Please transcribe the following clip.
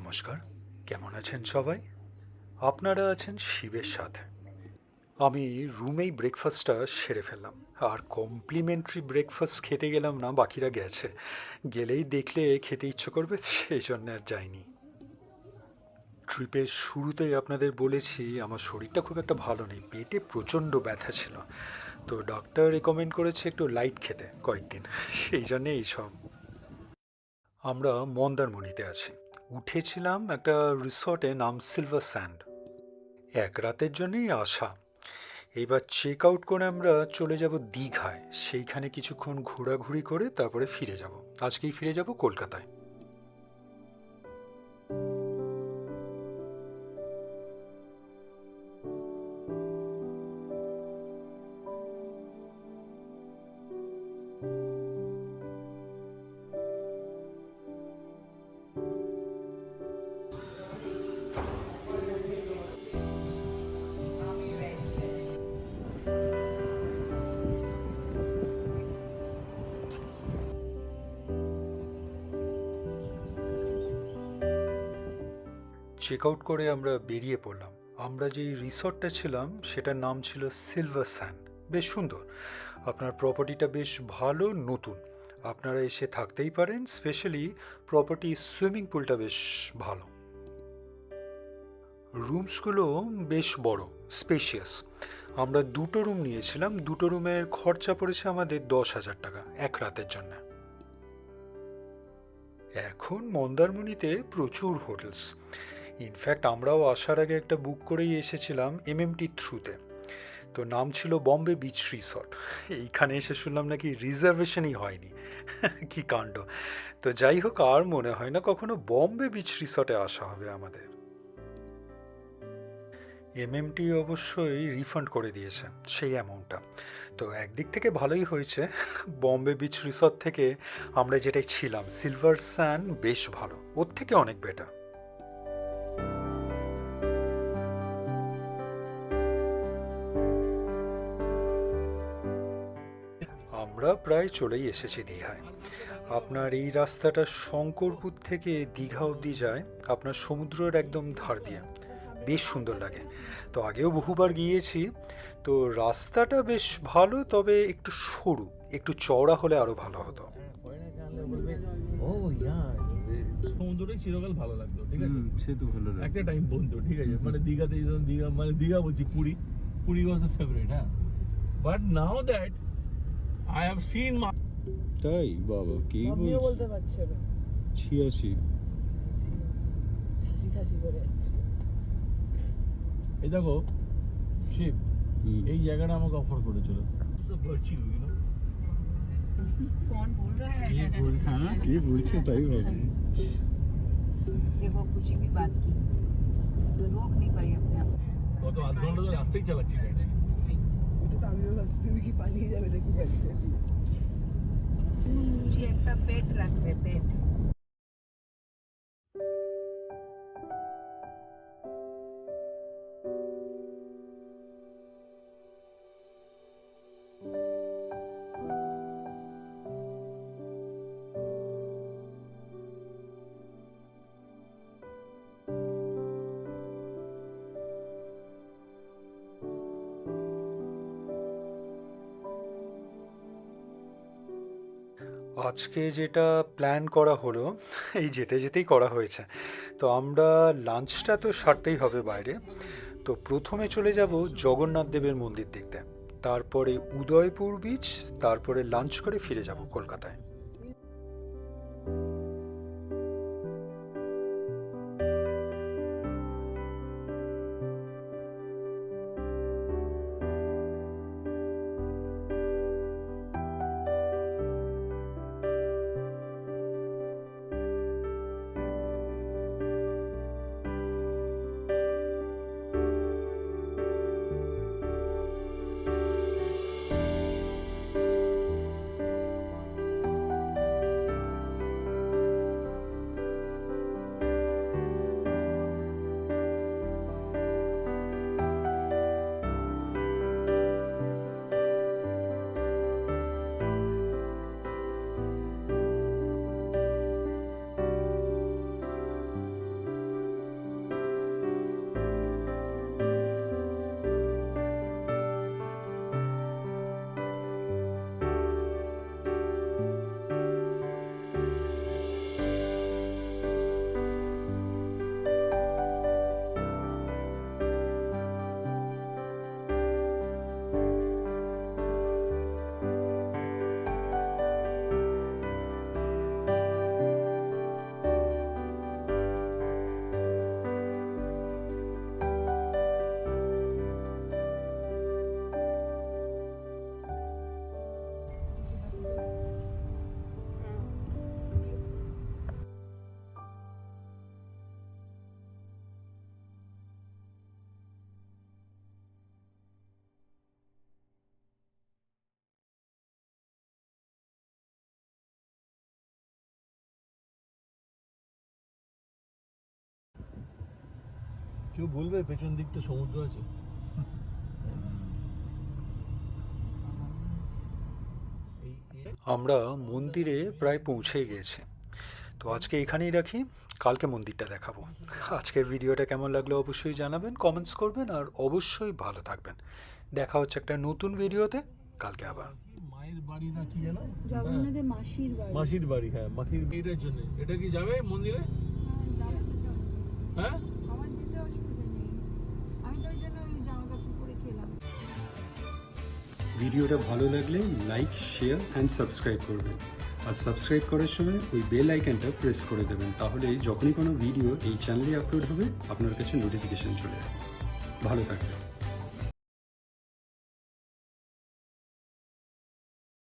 নমস্কার। কেমন আছেন সবাই? আপনারা আছেন শিবের সাথে। আমি রুমেই ব্রেকফাস্টটা সেরে ফেললাম। আর কমপ্লিমেন্টারি ব্রেকফাস্ট খেতে গেলাম না, বাকিরা গেছে। গেলেই দেখলে খেতে ইচ্ছে করবে, সেই জন্য আর যাইনি। ট্রিপের শুরুতেই আপনাদের বলেছি আমার শরীরটা খুব একটা ভালো নেই, পেটে প্রচণ্ড ব্যথা ছিল। তো ডক্টর রেকমেন্ড করেছে একটু লাইট খেতে কয়েকদিন, সেই জন্যে এইসব। আমরা মন্দারমণিতে আছি। উঠেছিলাম একটা রিসর্টে, নাম সিলভার স্যান্ড। এক রাতের জন্যই আসা। এইবার চেক আউট করে আমরা চলে যাব দীঘায়, সেইখানে কিছুক্ষণ ঘোরাঘুরি করে তারপরে ফিরে যাব। আজকেই ফিরে যাব কলকাতায়। চেক আউট করে আমরা বেরিয়ে পড়লাম। আমরা যেই রিসর্টটা ছিলাম সেটার নাম ছিল সিলভার স্যান্ড। বেশ সুন্দর। আপনার প্রপার্টিটা বেশ ভালো, নতুন। আপনারা এসে থাকতেই পারেন। স্পেশালি প্রপার্টি সুইমিং পুলটা বেশ ভালো। রুমসগুলো বেশ বড়, স্পেশিয়াস। আমরা দুটো রুম নিয়েছিলাম। দুটো রুমের খরচা পড়েছে আমাদের 10,000 টাকা এক রাতের জন্য। এখন মন্দারমণিতে প্রচুর হোটেলস। ইনফ্যাক্ট আমরাও আসার আগে একটা বুক করেই এসেছিলাম এমএমটি থ্রুতে। তো নাম ছিল বম্বে বিচ রিসর্ট। এইখানে এসে শুনলাম নাকি রিজার্ভেশনই হয়নি। কি কাণ্ড! তো যাই হোক, আর মনে হয় না কখনো বম্বে বিচ রিসর্টে আসা হবে আমাদের। এমএমটি অবশ্যই রিফান্ড করে দিয়েছে সেই অ্যামাউন্টটা। তো একদিক থেকে ভালোই হয়েছে। বম্বে বিচ রিসর্ট থেকে আমরা যেটাই ছিলাম সিলভার স্যান্ড বেশ ভালো, ওর থেকে অনেক বেটার। আমরা প্রায় চলেই এসেছি দীঘায়। আপনার এই রাস্তাটা শঙ্করপুর থেকে দীঘা অবধি যায়, আপনার সমুদ্রের একদম ধার দিয়ে। বেশ সুন্দর লাগে। তো আগেও বহুবার গিয়েছি। তো রাস্তাটা বেশ ভালো, তবে একটু সরু, একটু চওড়া হলে আরো ভালো হতো। ও ইয়ার সমুদ্রটাই চিরকাল ভালো লাগতো, ঠিক আছে। সে তো ভালো লাগে। একটা টাইম বন্ধু, ঠিক আছে, মানে দীঘাতে যেতাম, দীঘা মানে দীঘা বলছি, Puri Puri was the favourite, হ্যাঁ। But now that I have seen তাই বাবা, কি আমিও বলছিস? বলতে পারছি না। 86। ছাসি ছাসি করে যাচ্ছে। এই দেখো শিব, হুম। এই জায়গাটা আমাকে অফার করেছিল। Virtue, you know. कौन बोल रहा है? কি বলছে তাই ভাবছি। देखो खुशी की बात की तो रोक नहीं पाई अपने आप को। গত আধ ঘন্টা ধরে রাস্তায় চালাচ্ছি গাড়ি। এটা তো আমিও ভাবছি তুমি কি পালিয়ে যাবে নাকি বাড়িতে। मुझे एक पेट रखबे, पेट। আজকে যেটা প্ল্যান করা হলো, এই যেতে যেতেই করা হয়েছে। তো আমরা লাঞ্চটা তো সারতেই হবে বাইরে। তো প্রথমে চলে যাব জগন্নাথ দেবের মন্দির দেখতে, তারপরে উদয়পুর বিচ, তারপরে লাঞ্চ করে ফিরে যাব কলকাতায়। কেউ বলবে পেছন দিকটা সমুদ্র আছে? আমরা মন্দিরে প্রায় পৌঁছেই গিয়েছি, তো আজকে এখানেই রাখি, কালকে মন্দিরটা দেখাবো। আজকের ভিডিওটা কেমন লাগলো অবশ্যই জানাবেন, কমেন্টস করবেন, আর অবশ্যই ভালো থাকবেন। দেখা হচ্ছে একটা নতুন ভিডিওতে কালকে আবার। মায়ের বাড়ি না কি জানো? জগন্নাথের মাসির বাড়ি। মাসির বাড়ি, হ্যাঁ মাসির বিয়েটার জন্য। এটা কি যাবে মন্দিরে? হ্যাঁ আমার যেতে অসুবিধা নেই, আমি তো ওই জন্য ওই জামা কাপড় পরে খেলাম। ভিডিওটা ভালো লাগলে লাইক, শেয়ার অ্যান্ড সাবস্ক্রাইব করবেন, আর সাবস্ক্রাইব করার সময় ওই বেল আইকনটা প্রেস করে দেবেন, তাহলে যখনই কোনো ভিডিও এই চ্যানেলে আপলোড হবে আপনার কাছে নোটিফিকেশন চলে যাবে। ভালো থাকবেন।